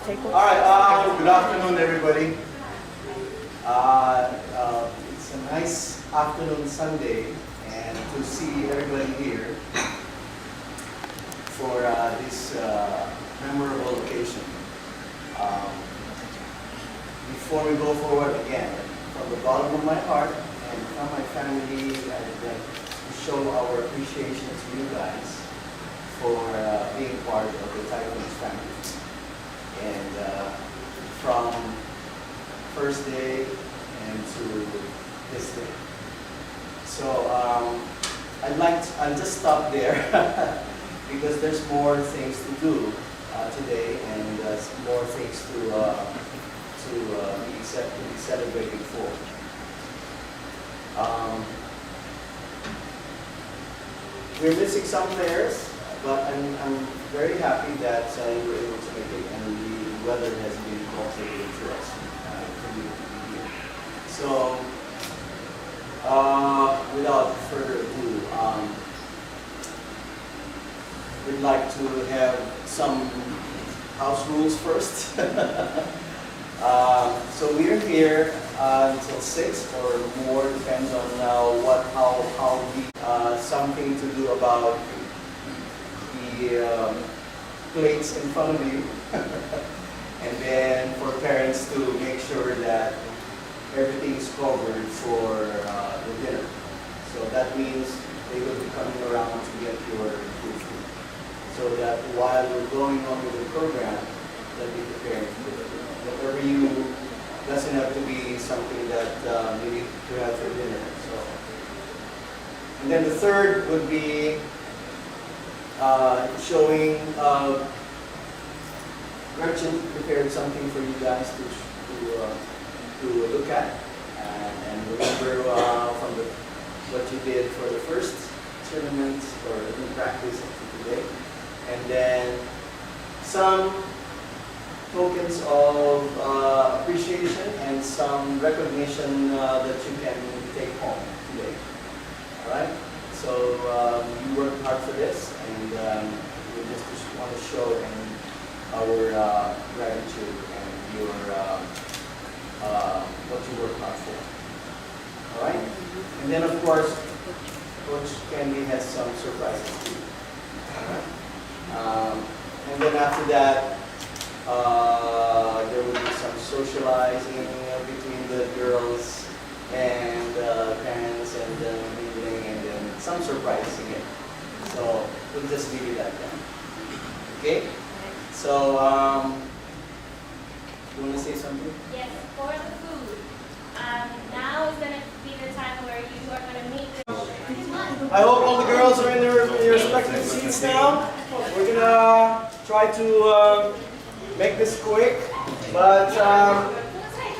All right, good afternoon, everybody. It's a nice afternoon Sunday, and to see everybody here for this memorable occasion. Before we go forward again, from the bottom of my heart and from my family, I'd like to show our appreciation to you guys for being part of the Typhoons family. And from first day and to this day. So I'll just stop there because there's more things to do today, and more things to be celebrating for. We're missing some players, but I'm very happy that you were able to make it, and the weather has been cooperating to us to be here. So, without further ado, we'd like to have some house rules first. So we're here until 6 or more, depends on how we, something to do about the plates in front of you. And then for parents to make sure that everything is covered for the dinner. So that means they will be coming around to get your food. So that while we're going on with the program, they'll be prepared for it. Whatever you, doesn't have to be something that you need to have for dinner. So, and then the third would be showing Gretchen prepared something for you guys to look at and remember from what you did for the first tournament or in practice up to today, and then some tokens of appreciation and some recognition that you can take home today. All right. So you worked hard for this, and we just want to show our gratitude and your what you worked hard for. All right. And then of course, Coach Candy has some surprises too. All right. And then after that, there will be some socializing between the girls and parents and mingling, and then some surprises again. So we'll just leave it at that. Okay? So, you want to say something? Yes, for the food. Now is going to be the time where you are going to meet the... I hope all the girls are in their respective seats now. We're going to try to make this quick, but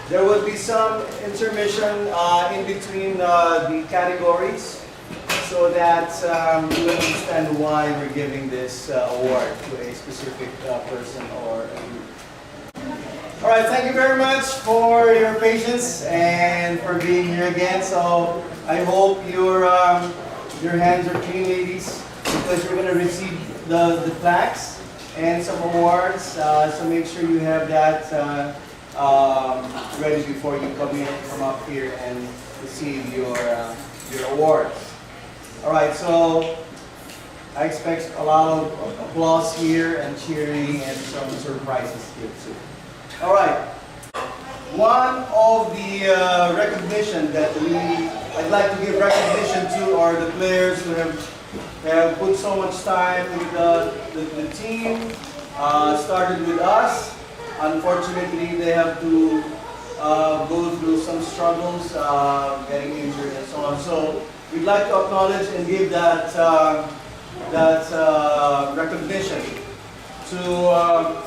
there will be some intermission in between the categories, so that you understand why we're giving this award to a specific person or a group. All right, thank you very much for your patience and for being here again. So I hope your hands are clean, ladies, because you're going to receive the plaques and some awards. So make sure you have that ready before you come up here and receive your awards. All right, so I expect a lot of applause here and cheering and some surprises here too. All right, one of the recognition that I'd like to give recognition to are the players who have put so much time with the team. Started with us. Unfortunately, they have to go through some struggles, getting injured and so on. So we'd like to acknowledge and give that recognition to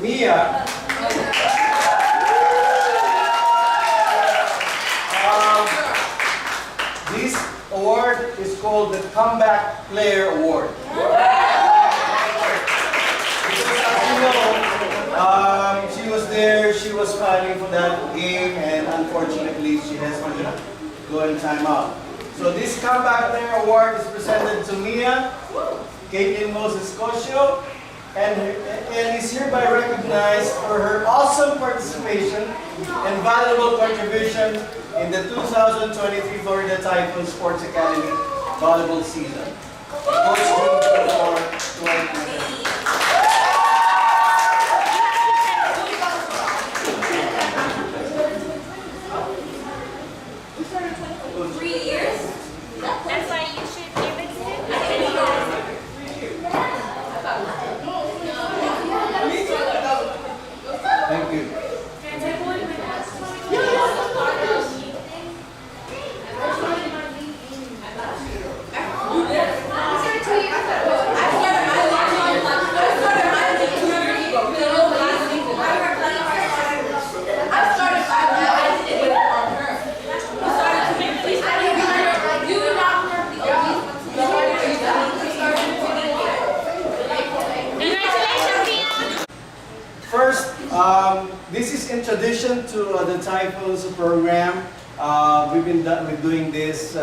Mia. This award is called the Comeback Player Award. She was there, she was fighting for that game, and unfortunately she has to go in timeout. So this Comeback Player Award is presented to Mia, Caitlin Moses Cosio, and is hereby recognized for her awesome participation and valuable contribution in the 2023 Florida Typhoons Sports Academy volleyball season. Coach for 20 minutes. That's why you should give it to him. Thank you. First, this is in tradition to the Typhoons program. We've been doing this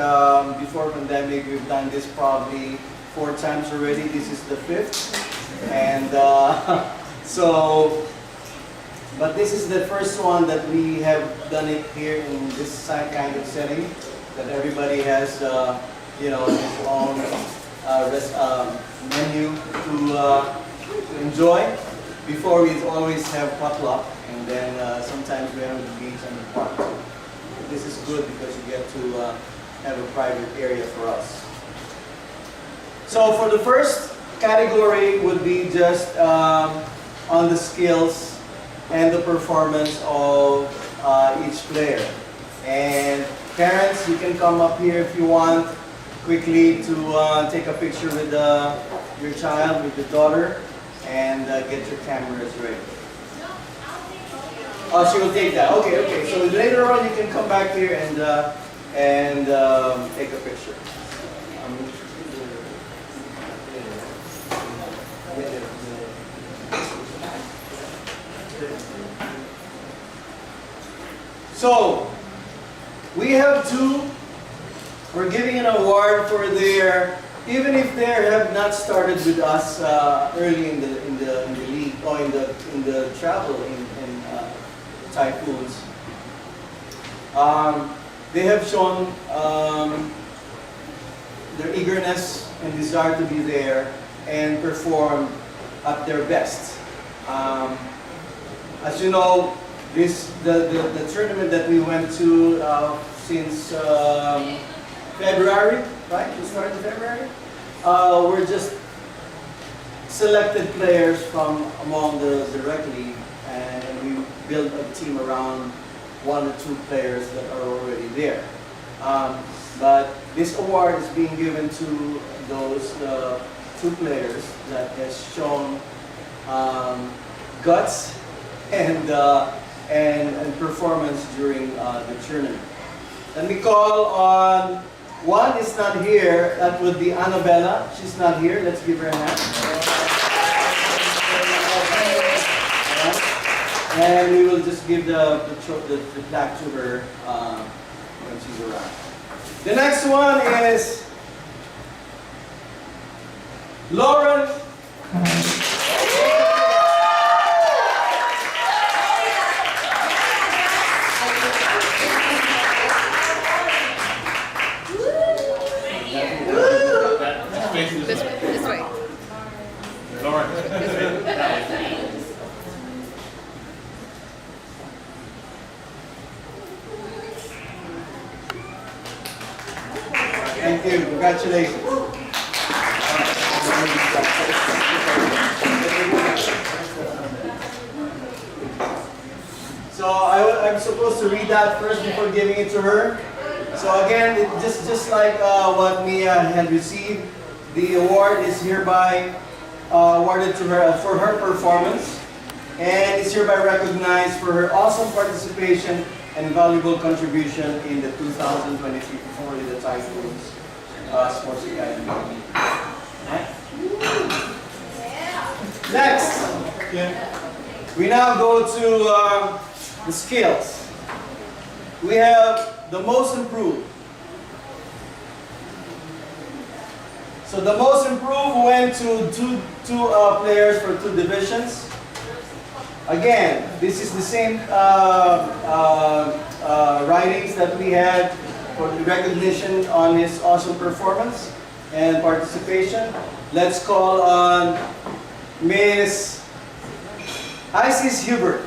before pandemic. We've done this probably 4 times already. This is the 5th, and but this is the first one that we have done it here in this kind of setting, that everybody has, you know, his own menu to enjoy. Before, we always have potluck, and then sometimes we're on the beach and the park. This is good because you get to have a private area for us. So for the first category would be just on the skills and the performance of each player. And parents, you can come up here if you want quickly to take a picture with your child, with your daughter, and get your cameras ready. Oh, she will take that. Okay, okay. So later on, you can come back here and take a picture. So we have 2. We're giving an award for their, even if they have not started with us early in the league or in the travel in Typhoons. They have shown their eagerness and desire to be there and perform at their best. As you know, the tournament that we went to since February, right? We started in February. We're just selected players from among the rec league, and we built a team around 1 or 2 players that are already there. But this award is being given to those 2 players that has shown guts and performance during the tournament. Let me call on, one is not here, that would be Annabella. She's not here, let's give her a hand. And we will just give the plaque to her when she's around. The next one is Lauren. This way. Lauren, this way. That way. Thank you. Congratulations. So I'm supposed to read that first before giving it to her. So again, just like what Mia had received, the award is hereby awarded to her for her performance, and is hereby recognized for her awesome participation and valuable contribution in the 2023 Florida Typhoons Sports Academy. Next, we now go to the skills. We have the most improved. So the most improved went to two players for two divisions. Again, this is the same writings that we had for the recognition on his awesome performance and participation. Let's call on Miss Isis Hubert.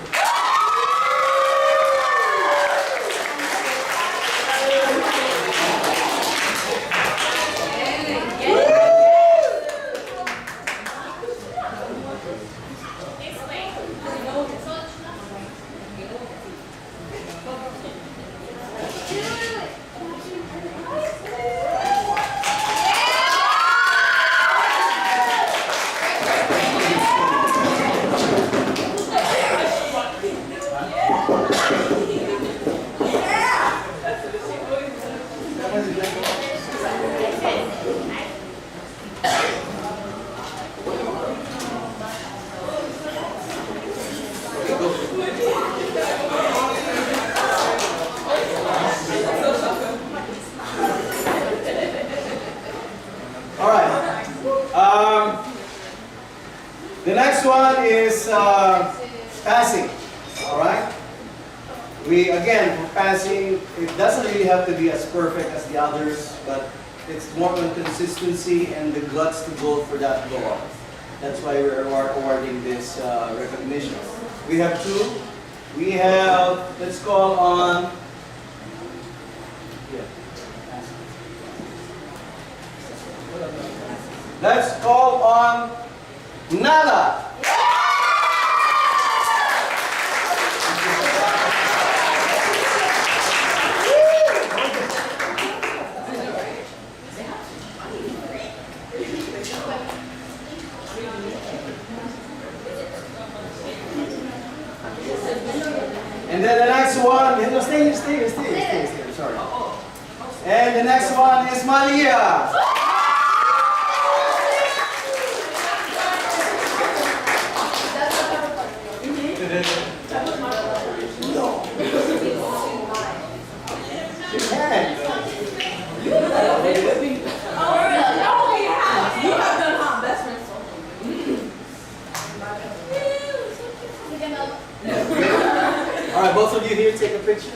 The next one is passing. All right. Again, for passing, it doesn't really have to be as perfect as the others, but it's more on consistency and the guts to go for that goal. That's why we're awarding this recognition. We have two. We have, let's call on. Let's call on Nala. And then the next one, stay, sorry. And the next one is Malia. All right, both of you here, take a picture.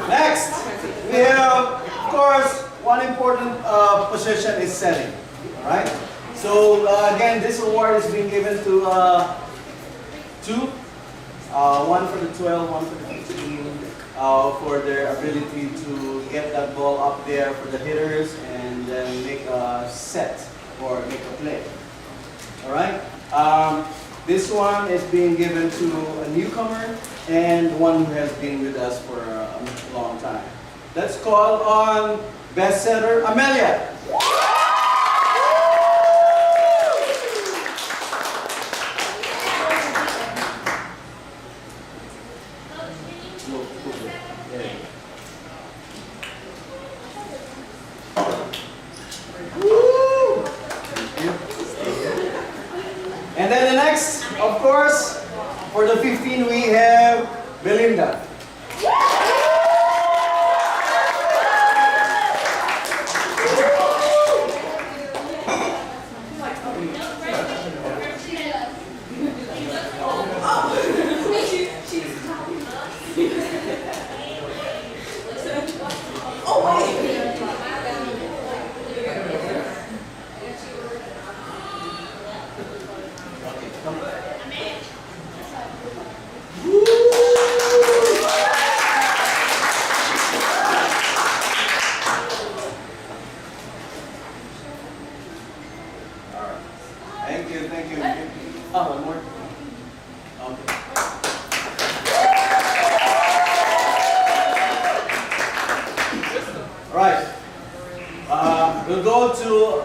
Next, we have, of course, one important position is setting. All right. So again, this award is being given to two. One for the 12, one for the 15, for their ability to get that ball up there for the hitters and then make a set or make a play. All right. This one is being given to a newcomer and one who has been with us for a long time. Let's call on best setter, Amelia. And then the next, of course, for the 15 we have Belinda. Thank you. Oh, one more. Okay. All right. We'll go to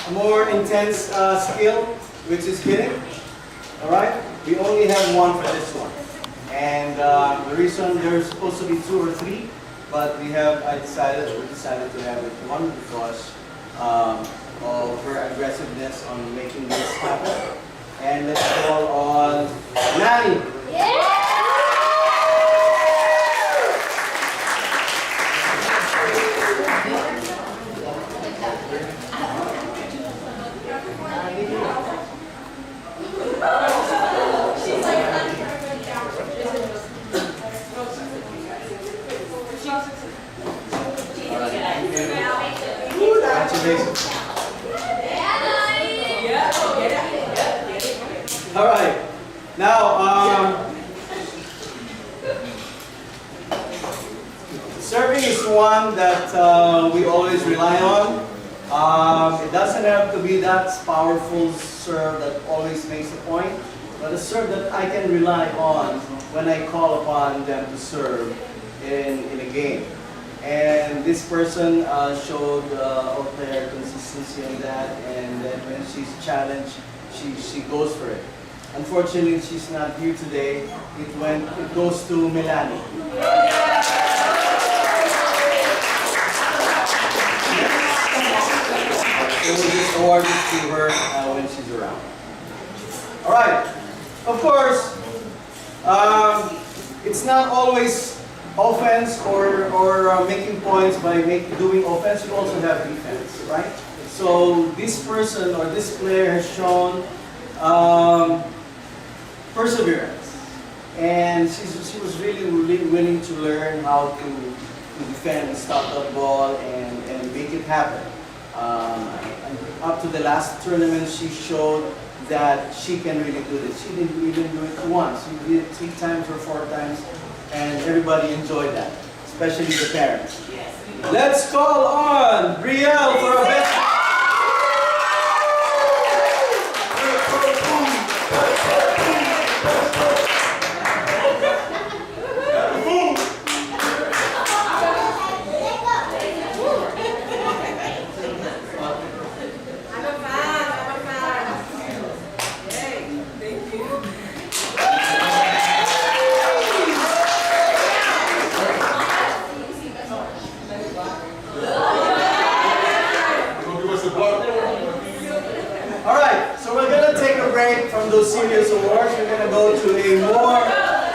a more intense skill, which is hitting. All right. We only have one for this one, and the reason there's supposed to be 2 or 3, but we decided to have it one because of her aggressiveness on making this happen. And let's call on Nani. Congratulations. All right. Now, serving is one that we always rely on. It doesn't have to be that powerful serve that always makes a point, but a serve that I can rely on when I call upon them to serve in a game. And this person showed all their consistency on that, and then when she's challenged, she goes for it. Unfortunately, she's not here today. It goes to Melanie. We will just award this to her when she's around. All right. Of course, it's not always offense or making points by doing offense. You also have defense, right? So this person or this player has shown perseverance, and she was really willing to learn how to defend and stop that ball and make it happen. And up to the last tournament, she showed that she can really do this. She didn't even do it once. She did it 3 times or 4 times, and everybody enjoyed that, especially the parents. Let's call on Brielle for a bet. From those serious awards, we're going to go to a more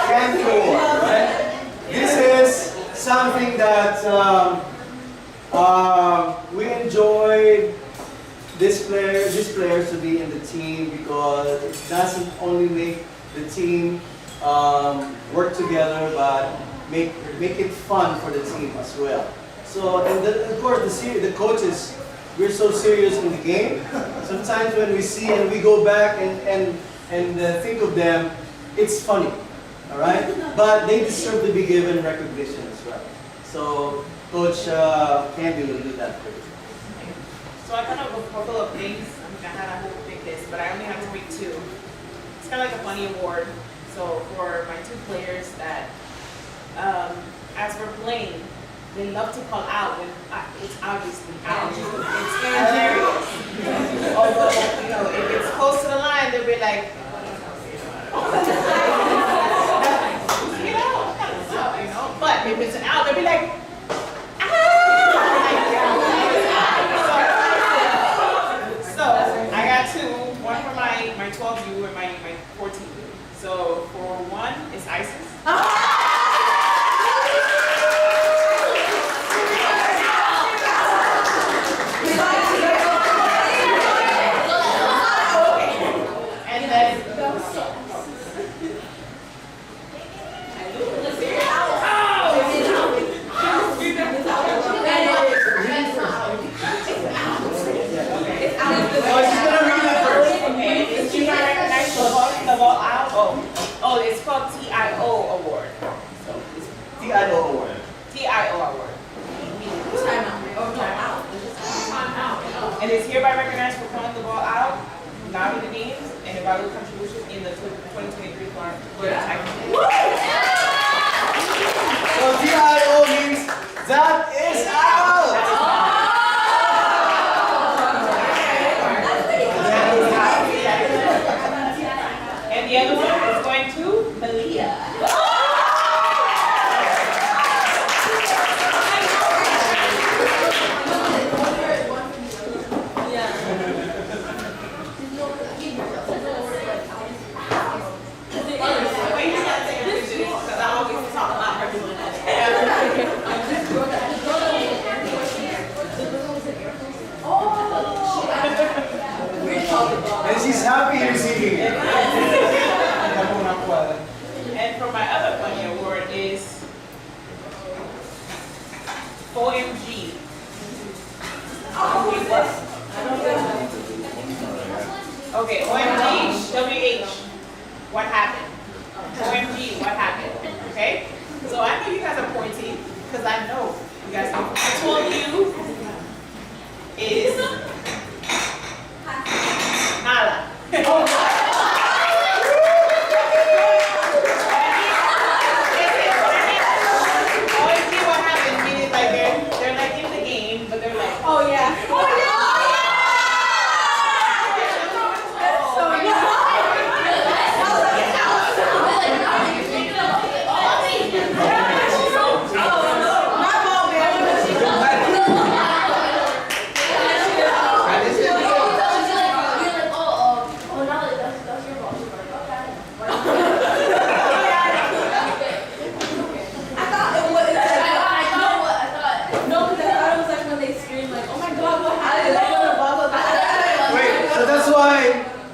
candy award, right? This is something that we enjoyed these players to be in the team, because it doesn't only make the team work together, but make it fun for the team as well. So, and of course, the coaches, we're so serious in the game. Sometimes when we see and we go back and think of them, it's funny, all right? But they deserve to be given recognition as well. So Coach Candy will do that for you. So I kind of have a couple of things. I mean, I had a whole big list, but I only have to pick 2. It's kind of like a funny award. So for my 2 players that, as we're playing, they love to call out when it's obviously out. It's hilarious. Although, you know, if it's close to the line, they'll be like, you know. But if it's an out, they'll be like, so I got 2. One for my 12U and my 14U. So for one, it's Isis. Oh, it's called TIO Award. So it's TIO Award. TIO Award. And it's hereby recognized for calling the ball out, not in the games, and a valuable contribution in the 2023 Florida Typhoons. So TIO means that is out. And the other one is going to Malia. And for my other funny award is OMG. Okay, OMG, WH, what happened? OMG, what happened? Okay? So I know you guys are pointing, because I know you guys know. I told you is nada. OMG, what happened? Meaning like they're like in the game, but they're like, oh yeah. Oh yeah.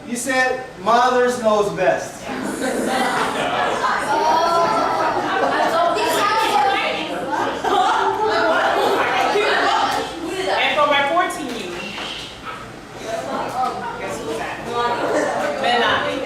You said mothers knows best. And for my 14 you, guess who's that? Melanie.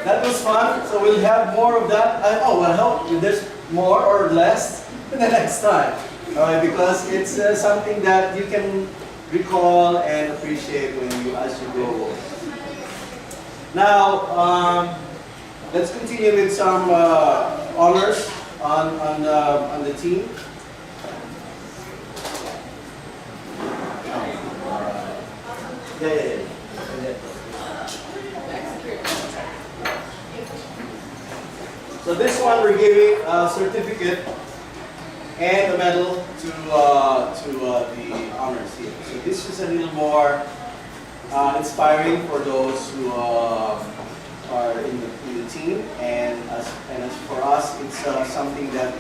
That was fun, so we'll have more of that. Well, I hope there's more or less the next time. Alright, because it's something that you can recall and appreciate as you grow older. Now, let's continue with some honors on the team. Yeah. So this one we're giving a certificate and a medal to the honors here. So this is a little more inspiring for those who are in the team, and as for us, it's something that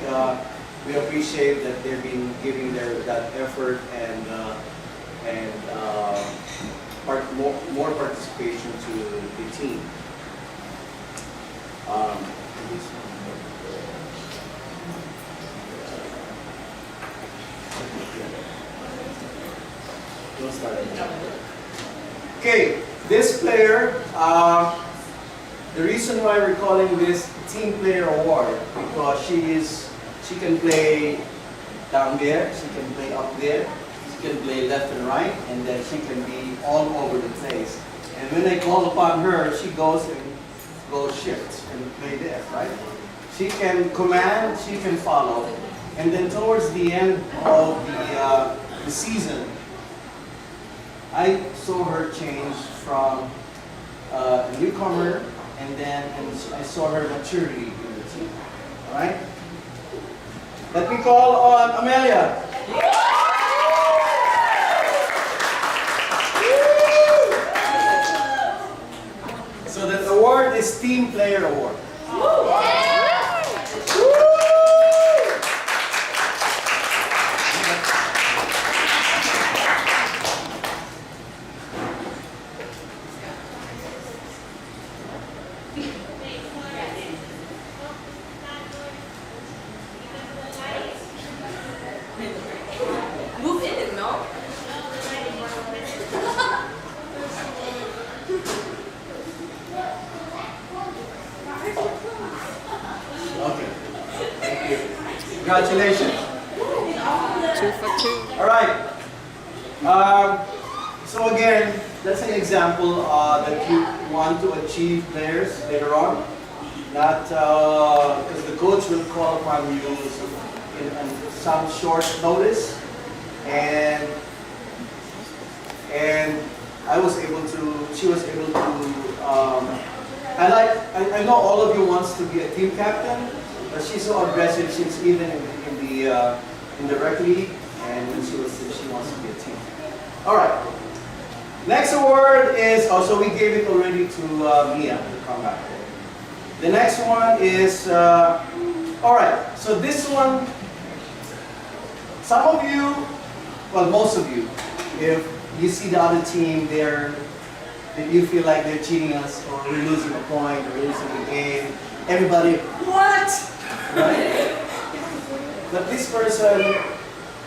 we appreciate that they've been giving that effort and more participation to the team. Okay, this player, the reason why we're calling this Team Player Award, because she can play down there, she can play up there, she can play left and right, and then she can be all over the place. And when they call upon her, she goes shift and play there, right? She can command, she can follow, and then towards the end of the season, I saw her change from a newcomer, and I saw her maturity in the team. All right? Let me call on Amelia. So the award is Team Player Award. Move in, no? Okay. Thank you. Congratulations. 2 for 2. All right. So again, that's an example that you want to achieve players later on. Not because the coach will call upon you in some short notice, and she was able to I know all of you wants to be a team captain, but she's so aggressive. She's even in the rec league, and when she wants to be a team. All right. Next award is also we gave it already to Mia to come back. The next one is all right. So this one, some of you, well, most of you, if you see the other team, you feel like they're cheating us, or we're losing a point, or we're losing the game. Everybody, what? Right? But this person,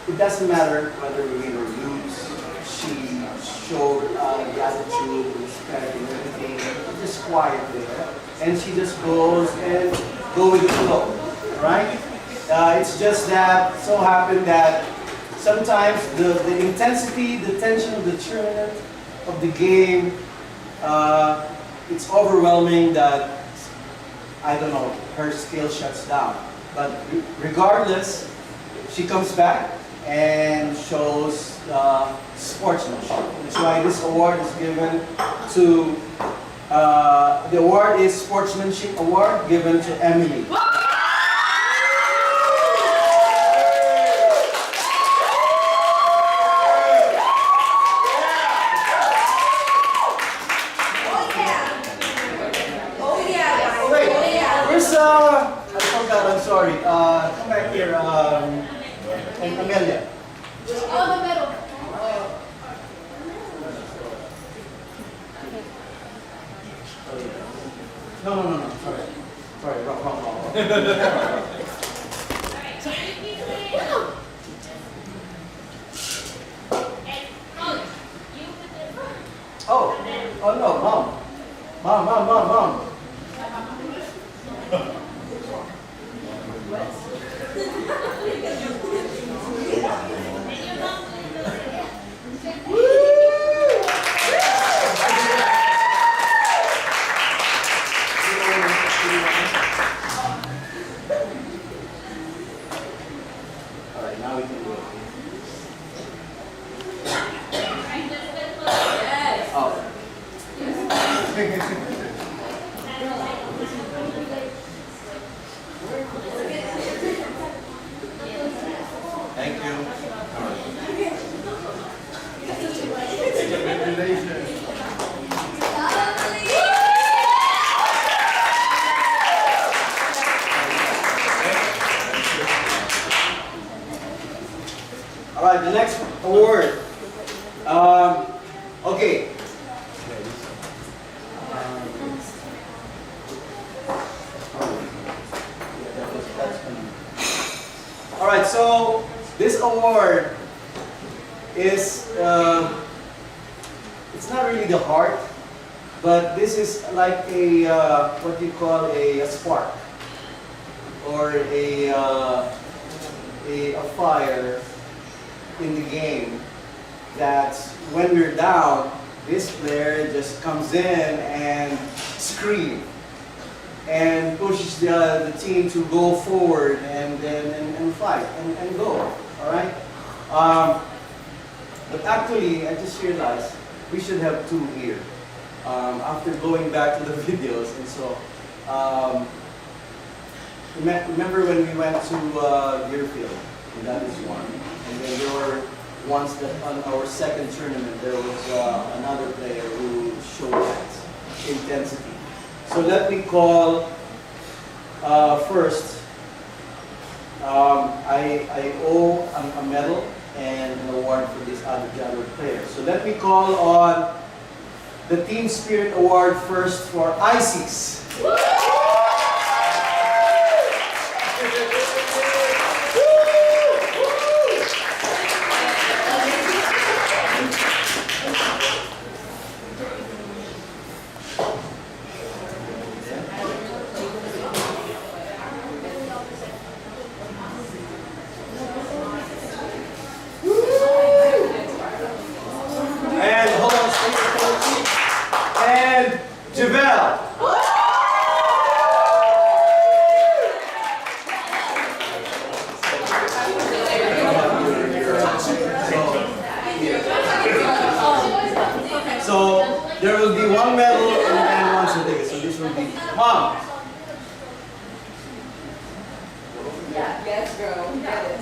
it doesn't matter whether we win or lose. She showed the attitude, respect, and everything. She's just quiet there, and she just goes with the flow, right? It's just that so happened that sometimes the intensity, the tension of the tournament, of the game, it's overwhelming that, I don't know, her skill shuts down. But regardless, she comes back and shows sportsmanship. That's why this award is given to, the award is Sportsmanship Award given to Emily. I forgot, I'm sorry. Come back here, and Amelia. Oh, the middle. No. Sorry, wrong. Oh no, Mom. All right, now we can do it. Oh. Thank you. All right, the next award. Okay. All right, so this award is, it's not really the heart, but this is like a, what you call a spark, or a fire in the game, that when we're down, this player just comes in and screams and pushes the team to go forward and fight and go. All right. But actually, I just realized we should have two here. After going back to the videos, and so remember when we went to Deerfield, and that is one. And then there were once that on our second tournament there was another player who showed that intensity. So let me call first. I owe a medal and an award for this other player. So let me call on the Team Spirit Award first for ISIS. And hold on, and Javel. Mom. Yes, girl. Get it.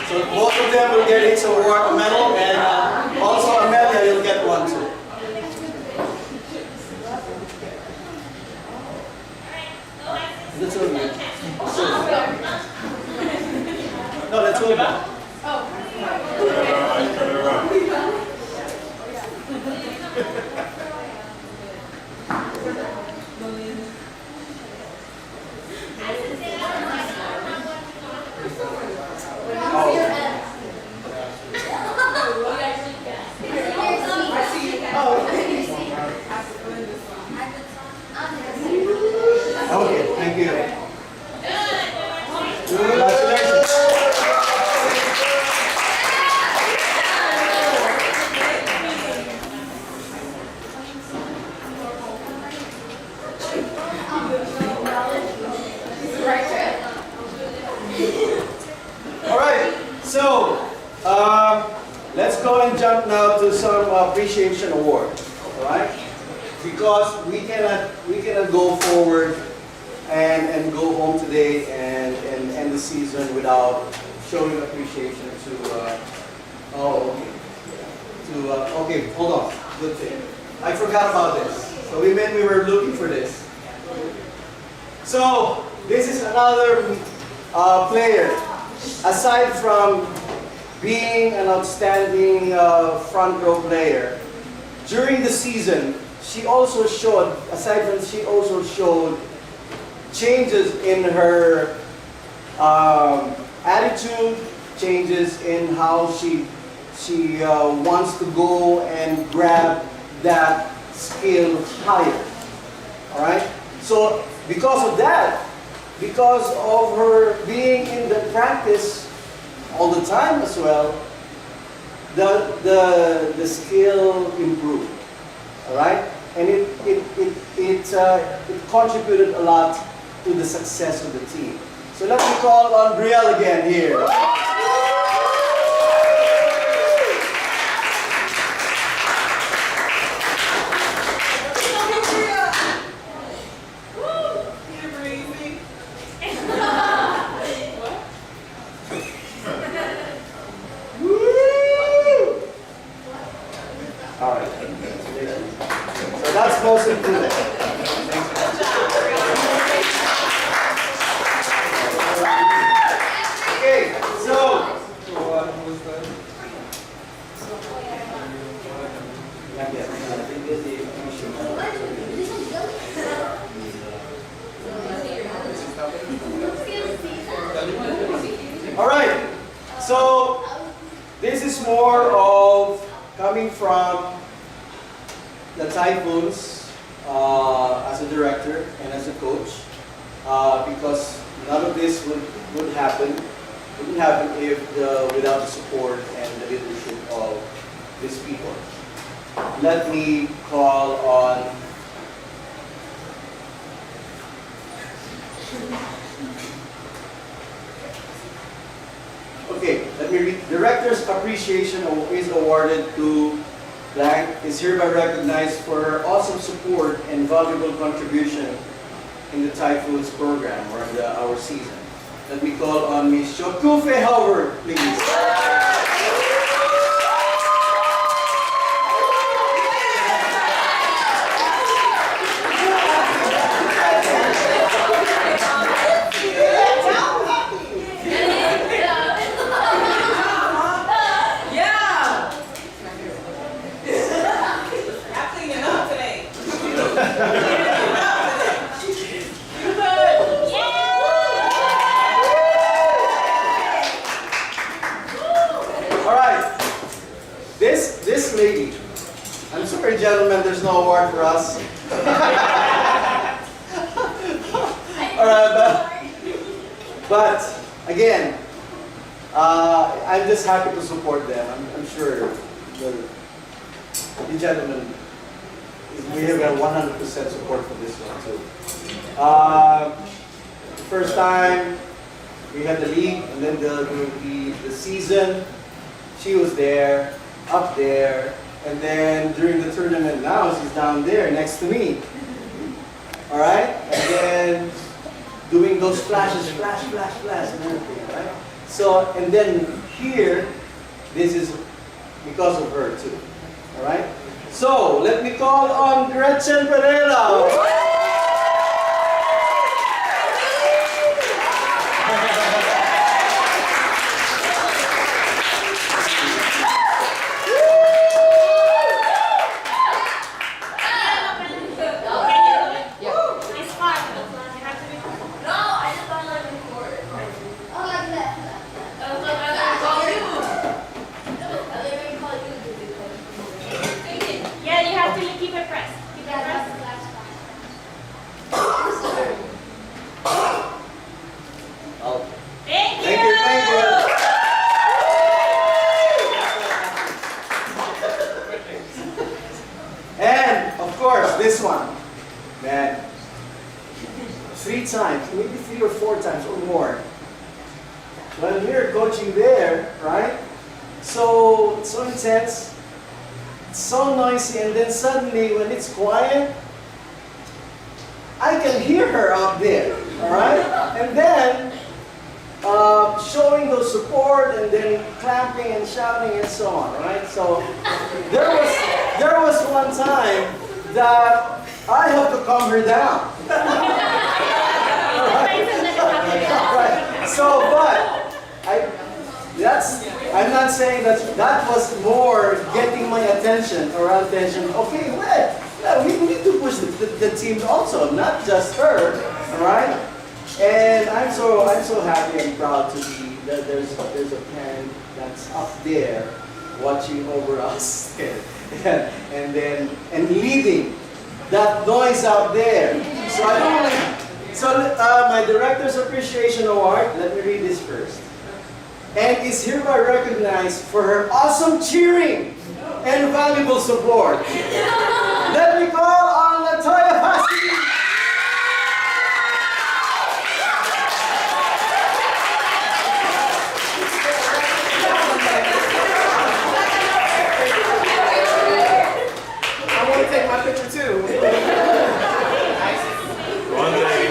So both of them will get each award, a medal, and also Amelia, you'll get one too. That's all good. No, that's all good. Okay, thank you. Congratulations. All right, so let's go and jump now to some appreciation award. All right, because we cannot go forward and go home today and end the season without showing appreciation to okay, hold on, good thing. I forgot about this. So we were looking for this. So this is another player. Aside from being an outstanding front row player, during the season, she also showed changes in her attitude, changes in how she wants to go and grab that skill higher. All right. So because of that, because of her being in the practice all the time as well, the skill improved. All right, and it contributed a lot to the success of the team. So let me call on Brielle again here. All right. So that's most important. Okay, so all right. So this is more of coming from the Typhoons as a director and as a coach, because none of this wouldn't happen if without the support and the leadership of these people. Let me call on let me read. Director's Appreciation is awarded to Blank, is hereby recognized for her awesome support and valuable contribution in the Typhoons program or in our season. Let me call on Ms. Shokufe Howard, please. This lady, I'm sorry gentlemen, there's no award for us. Alright, but again, I'm just happy to support them. I'm sure the gentlemen, we have a 100% support for this one too. First time we had the league, and then the season. She was there, up there, and then during the tournament now, she's down there next to me. All right, and then doing those flashes, flash, flash, flash, and everything. All right. So, and then here, this is because of her too. All right. So let me call on Gretchen Pereira. This one, man, 3 times, maybe 3 or 4 times or more. When we're coaching there, right? So intense, so noisy, and then suddenly when it's quiet, I can hear her up there, all right? And then showing those support, and then clapping and shouting and so on, right? So there was one time that I have to calm her down. Right. So, but I'm not saying that was more getting my attention or attention. Okay, well, we need to push the team also, not just her, all right? And I'm so happy and proud to be that there's a parent that's up there watching over us and leading that noise out there. So my Director's Appreciation Award, let me read this first. And is hereby recognized for her awesome cheering and valuable support. Let me call on Latoya Hasi. Take my picture too. One day.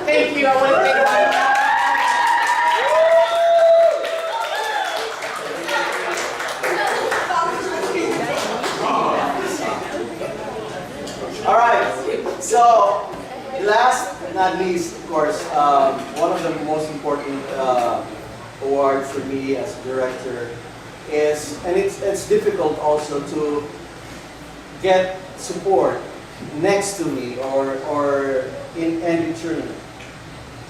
Thank you. I want to thank you. All right. So last but not least, of course, one of the most important awards for me as a director is, and it's difficult also to get support next to me or in any tournament.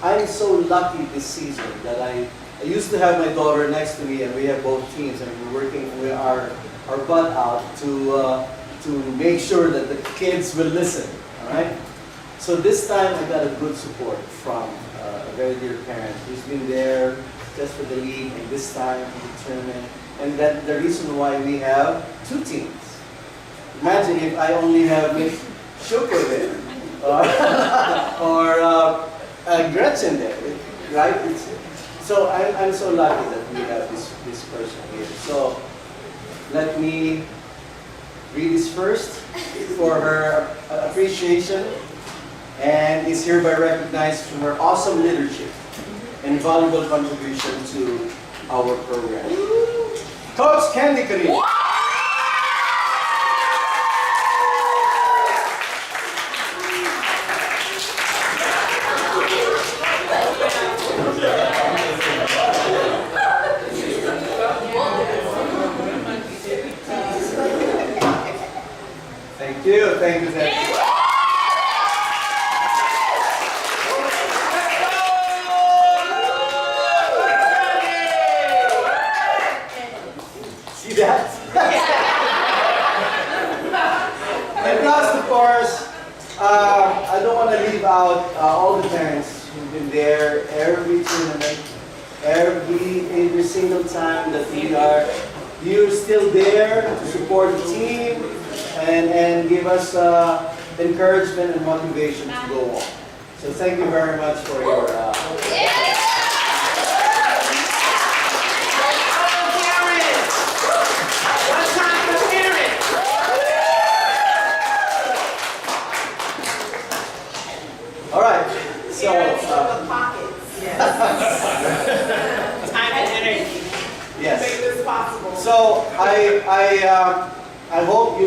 I'm so lucky this season that I used to have my daughter next to me, and we have both teams, and we're working with our butt out to make sure that the kids will listen. All right. So this time I got a good support from a very dear parent who's been there just for the league, and this time for the tournament. And that the reason why we have 2 teams. Imagine if I only have Miss Shuko there or Gretchen there, right? So I'm so lucky that we have this person here. So let me read this first for her appreciation, and is hereby recognized for her awesome leadership and valuable contribution to our program. Coach Candy Karim. Thank you, thank you, thank you. See that? And plus, of course, I don't want to leave out all the parents who've been there every tournament, every single time that we are you're still there to support the team and give us encouragement and motivation to go on. So thank you very much for your all right, so the pockets. Yes. Time and energy. yes. Make this possible. So I hope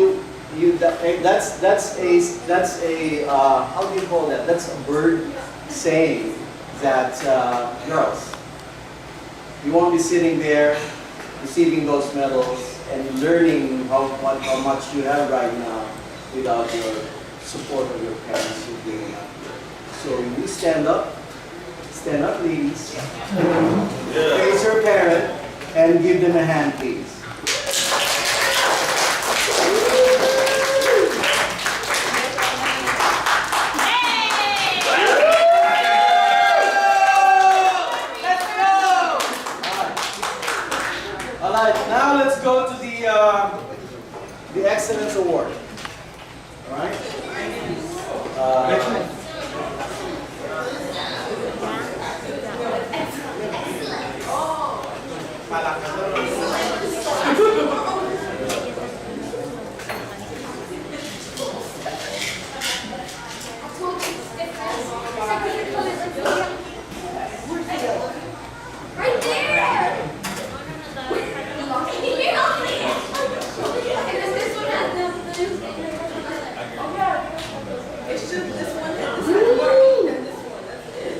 that's a how do you call that? That's a bird saying that girls, you won't be sitting there receiving those medals and learning how much you have right now without your support of your parents who bring you up. So you stand up, ladies, face your parent, and give them a hand, please. All right, now let's go to the Excellence Award. All right. Right there!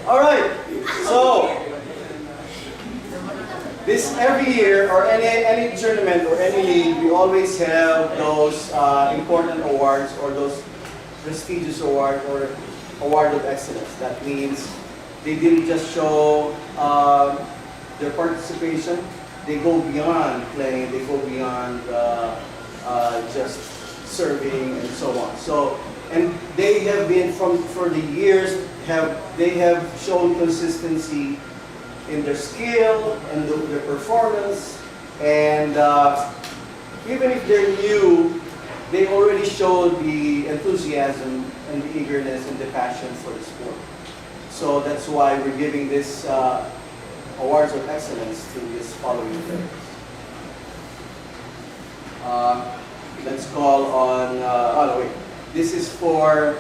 All right. So this every year or any tournament or any league, we always have those important awards or those prestigious award or award of excellence. That means they didn't just show their participation. They go beyond playing. They go beyond just serving and so on. So, and they have been for the years they have shown consistency in their skill and their performance, and even if they're new, they already showed the enthusiasm and the eagerness and the passion for the sport. So that's why we're giving this awards of excellence to this following players. Let's call on, oh no, wait. This is for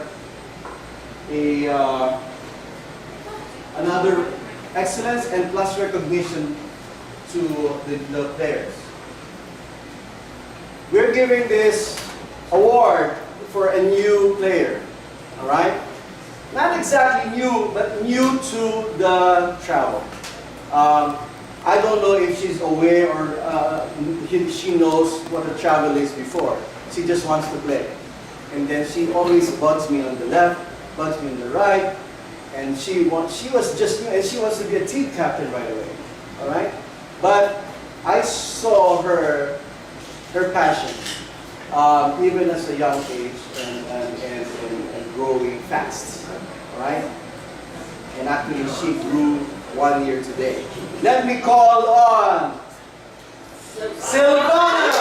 another excellence and plus recognition to the players. We're giving this award for a new player, all right? Not exactly new, but new to the travel. I don't know if she's aware or she knows what a travel is before. She just wants to play. And then she always bugs me on the left, bugs me on the right, and she wants to be a team captain right away. All right? But I saw her passion, even as a young age and growing fast. All right? And actually she grew 1 year today. Let me call on Silvana!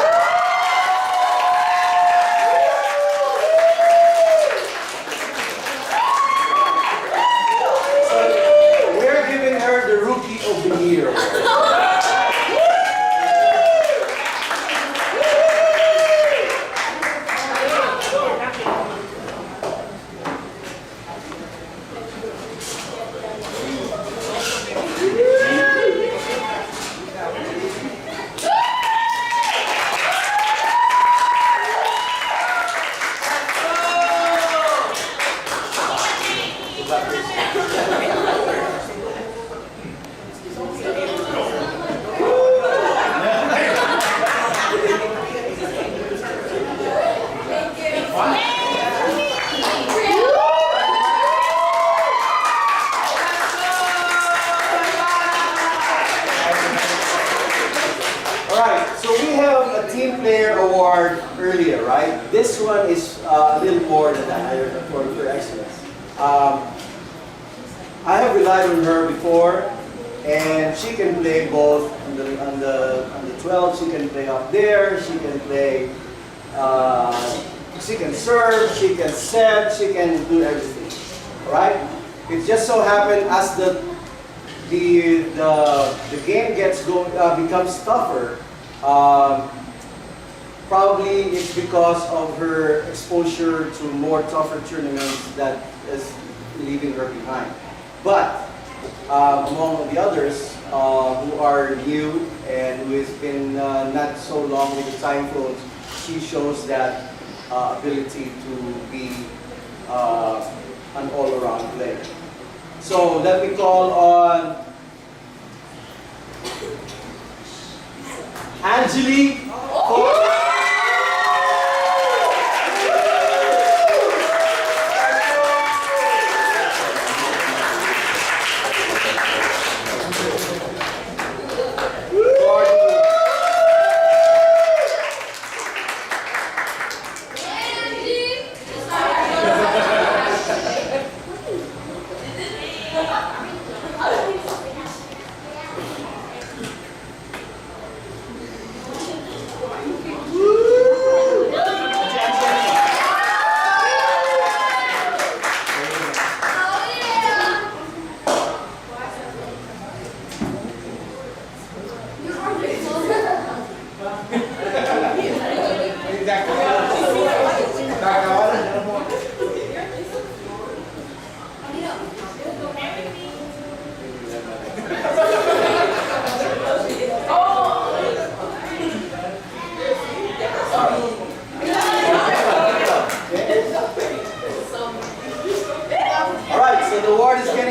We're giving her the Rookie of the Year award. Earlier, right? This one is a little more than that for excellence. I have relied on her before, and she can play both on the 12, she can play up there. She can play. She can serve. She can set. She can do everything. All right. It just so happened as the game becomes tougher. Probably it's because of her exposure to more tougher tournaments that is leaving her behind. But among the others who are new and who has been not so long with the Typhoons, she shows that ability to be an all-around player. So let me call on Angelique.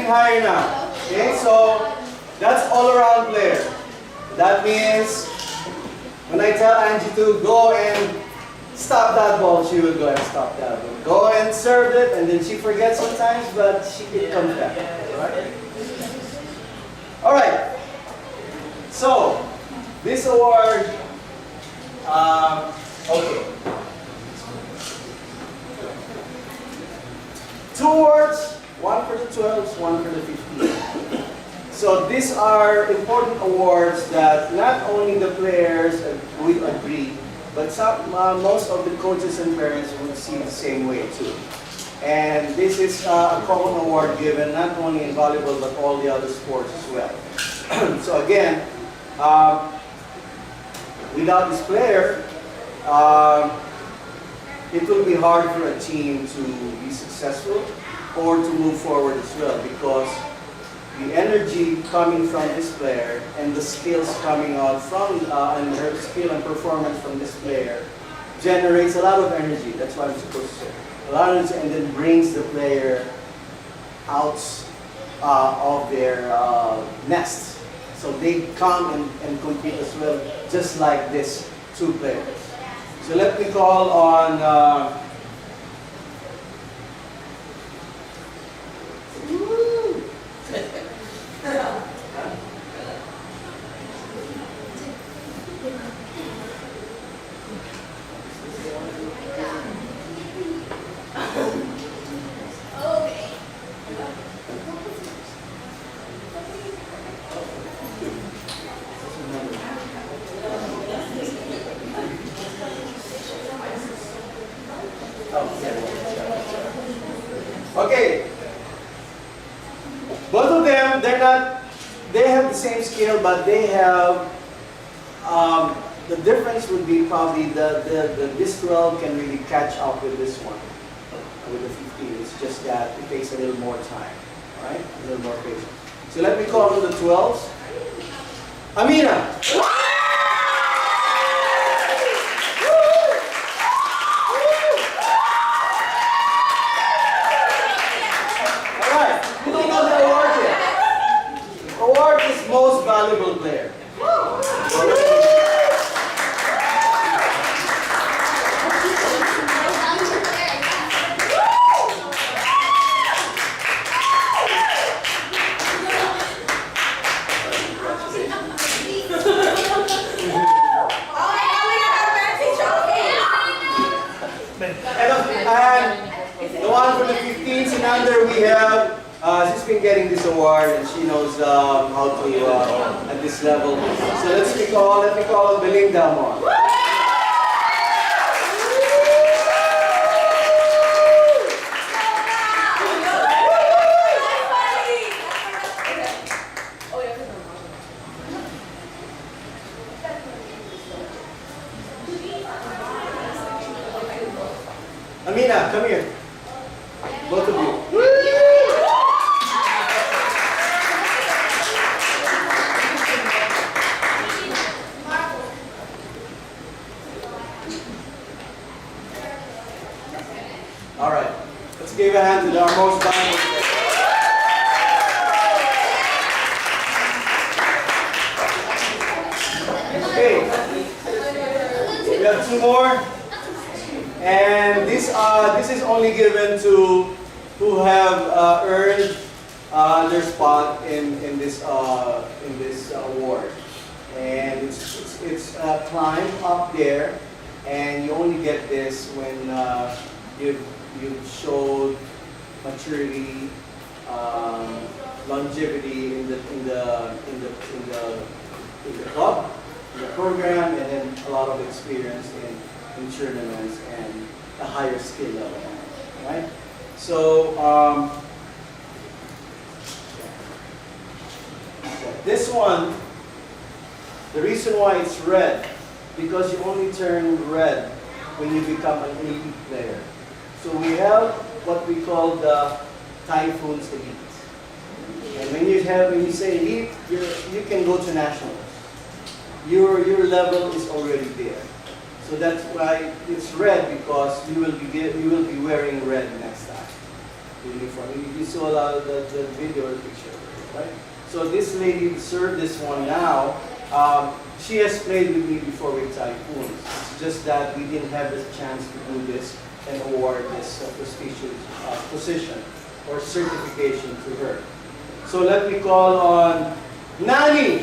Higher now. Okay, so that's all-around player. That means when I tell Angie to go and stop that ball, she will go and stop that ball. Go and serve it, and then she forgets sometimes, but it comes back. Right? All right. So this award, okay. 2 awards. One for the 12s, one for the 15s. So these are important awards that not only the players will agree, but most of the coaches and parents would see the same way too. And this is a common award given not only in volleyball but all the other sports as well. So again, without this player, it will be hard for a team to be successful or to move forward as well, because the energy coming from this player and the skills coming out from and her skill and performance from this player generates a lot of energy. That's what I'm supposed to say. A lot of energy, and then brings the player out of their nest. So they come and compete as well, just like these 2 players. So let me call on okay. Both of them, they have the same skill, but they have, the difference would be probably this 12 can really catch up with this one, with the 15. It's just that it takes a little more time, right? A little more patience. So let me call to the 12s. Amina. Most valuable player. And the one for the 15s and under, we have, she's been getting this award, and she knows how to at this level. So let me call Belinda more. Amina, come here. Both of you. All right. Let's give a hand to our most valuable player. Okay. We have two more. And this is only given to who have earned their spot in this award. And it's a climb up there, and you only get this when you've showed maturity, longevity in the club, in the program, and then a lot of experience in tournaments and a higher skill level, right? So this one, the reason why it's red, because you only turn red when you become an elite player. So we have what we call the Typhoons elite. And when you say elite, you can go to nationals. Your level is already there. So that's why it's red, because you will be wearing red next time. Uniform. You saw a lot of the video or picture, right? So this lady served this one now. She has played with me before with Typhoons. It's just that we didn't have the chance to do this and award this prestigious position or certification to her. So let me call on Nani.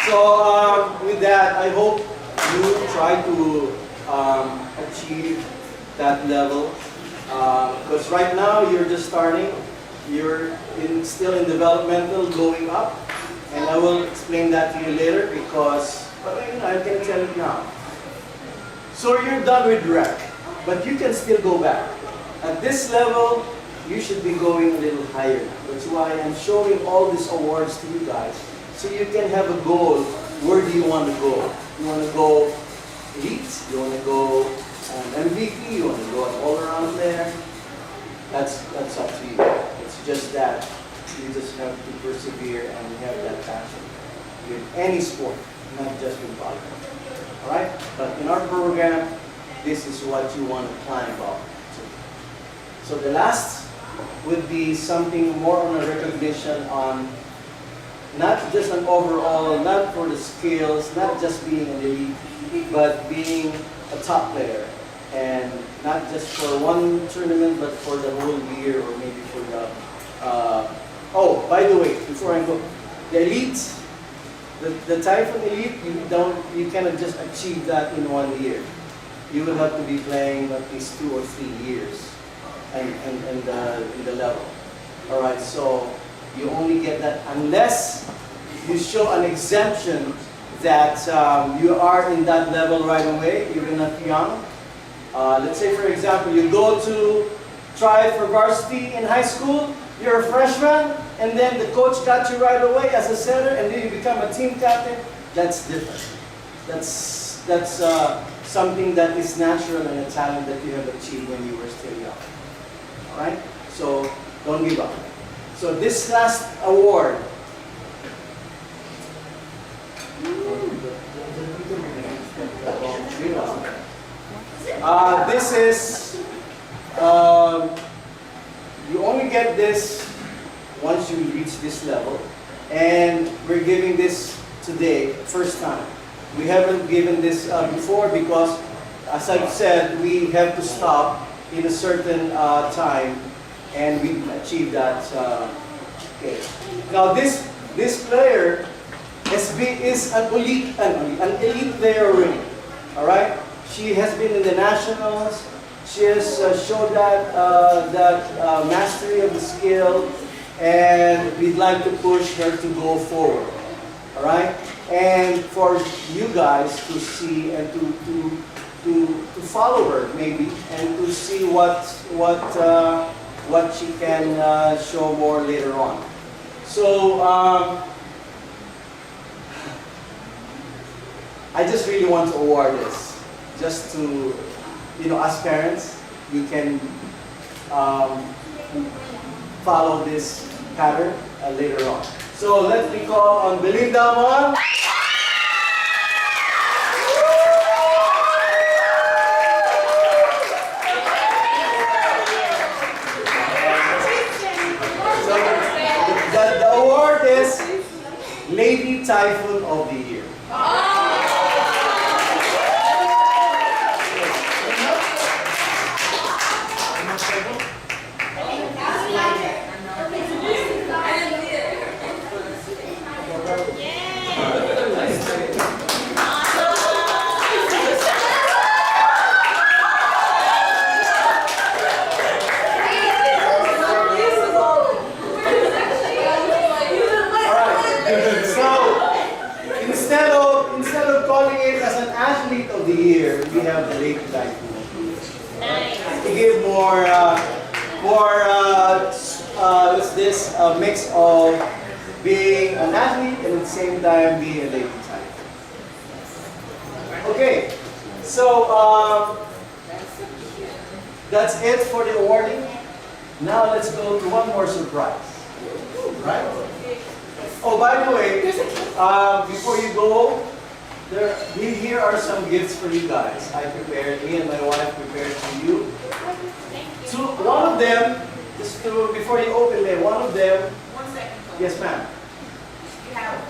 So with that, I hope you try to achieve that level. Because right now you're just starting, you're still in developmental, going up, and I will explain that to you later because, but I can tell you now. So you're done with rec, but you can still go back. At this level, you should be going a little higher. That's why I'm showing all these awards to you guys. So you can have a goal. Where do you want to go? You want to go elite? You want to go MVP? You want to go all around there? That's up to you. It's just that you just have to persevere and have that passion with any sport, not just with volleyball. All right? But in our program, this is what you want to climb up to. So the last would be something more on a recognition on not just an overall, not for the skills, not just being an elite, but being a top player. And not just for one tournament, but for the whole year, or maybe for the... oh, by the way, before I go, the elite, the Typhoon elite, you cannot just achieve that in 1 year. You will have to be playing at least 2 or 3 years in the level. All right, so you only get that unless you show an exemption that you are in that level right away, you're not young. Let's say, for example, you go to try for varsity in high school, you're a freshman, and then the coach got you right away as a setter, and then you become a team captain. That's different. That's something that is natural and a talent that you have achieved when you were still young. All right? So don't give up. So this last award, This is, you only get this once you reach this level. And we're giving this today, first time. We haven't given this before because, as I've said, we have to stop in a certain time, and we achieve that. Okay. Now this player is an elite player already. All right. She has been in the nationals. She has showed that mastery of the skill, and we'd like to push her to go forward. All right. And for you guys to see and to follow her maybe, and to see what she can show more later on. So I just really want to award this, just to, as parents, you can follow this pattern later on. So let me call on Belinda Mon. The award is Lady Typhoon of the Year. Instead of calling it as an athlete of the year, we have the Lady Typhoon. Nice. To give what's this, a mix of being an athlete and at the same time being a Lady Typhoon. Okay, so that's it for the awarding. Now let's go to one more surprise. Right? Oh, by the way, before you go, here are some gifts for you guys. Me and my wife prepared for you. One of them, before you open them, one of them. 1 second. Yes, ma'am. You have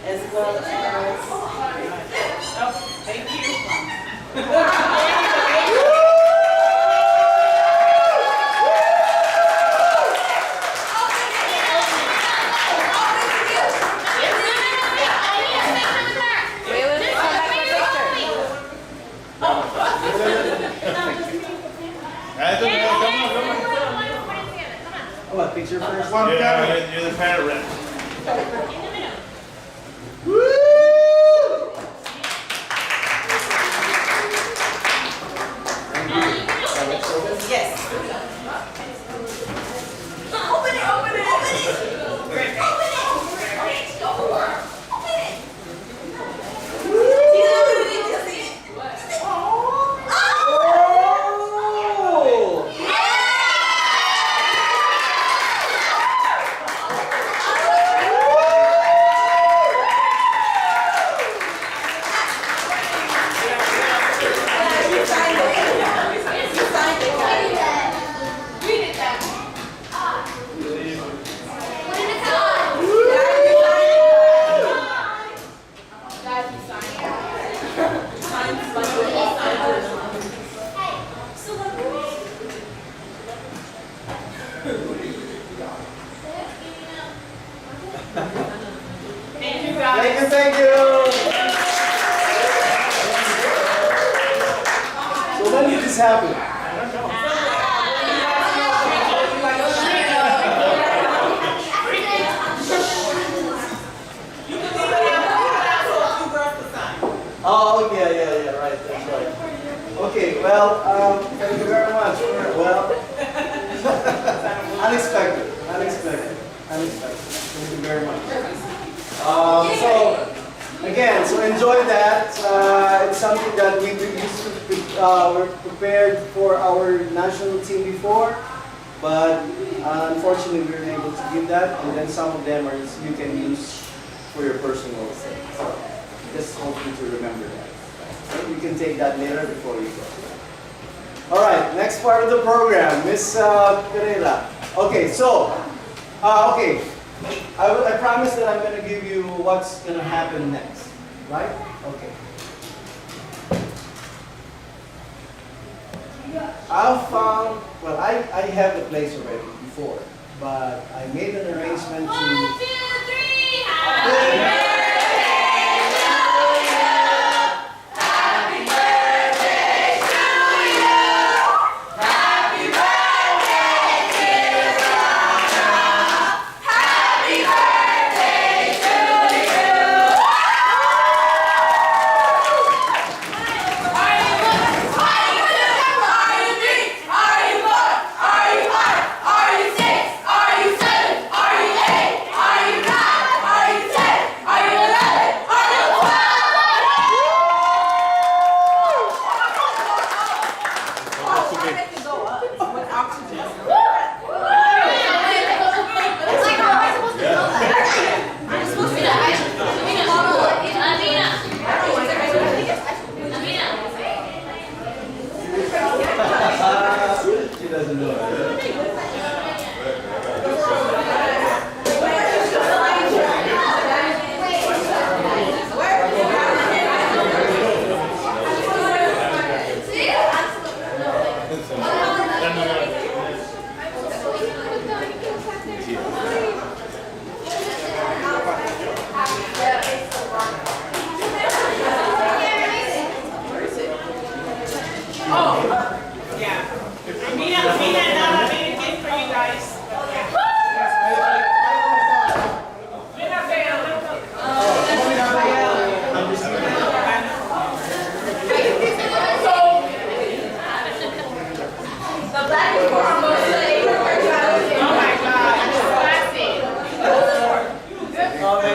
as well as thank you. Come on, picture first. Yeah, you're the parent rep. Yes. Open it, open it, open it. Great. Open it. Open it. See it? Thank you, guys. Thank you, thank you. So when did this happen? Oh, yeah, right, that's right. Okay, well, thank you very much. Well, unexpected. Thank you very much. So, again, so enjoy that. It's something that we used to were prepared for our national team before, but unfortunately we weren't able to give that, and then some of them you can use for your personal thing. So, just hope you to remember that. You can take that later before you go. All right, next part of the program, Miss Pereira. Okay, so, okay, I promise that I'm going to give you what's going to happen next, right? Okay. I have the place already before, but I made an arrangement to... 1, 2, 3, happy birthday! She doesn't know.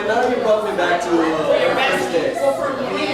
Now you brought me back to the first day.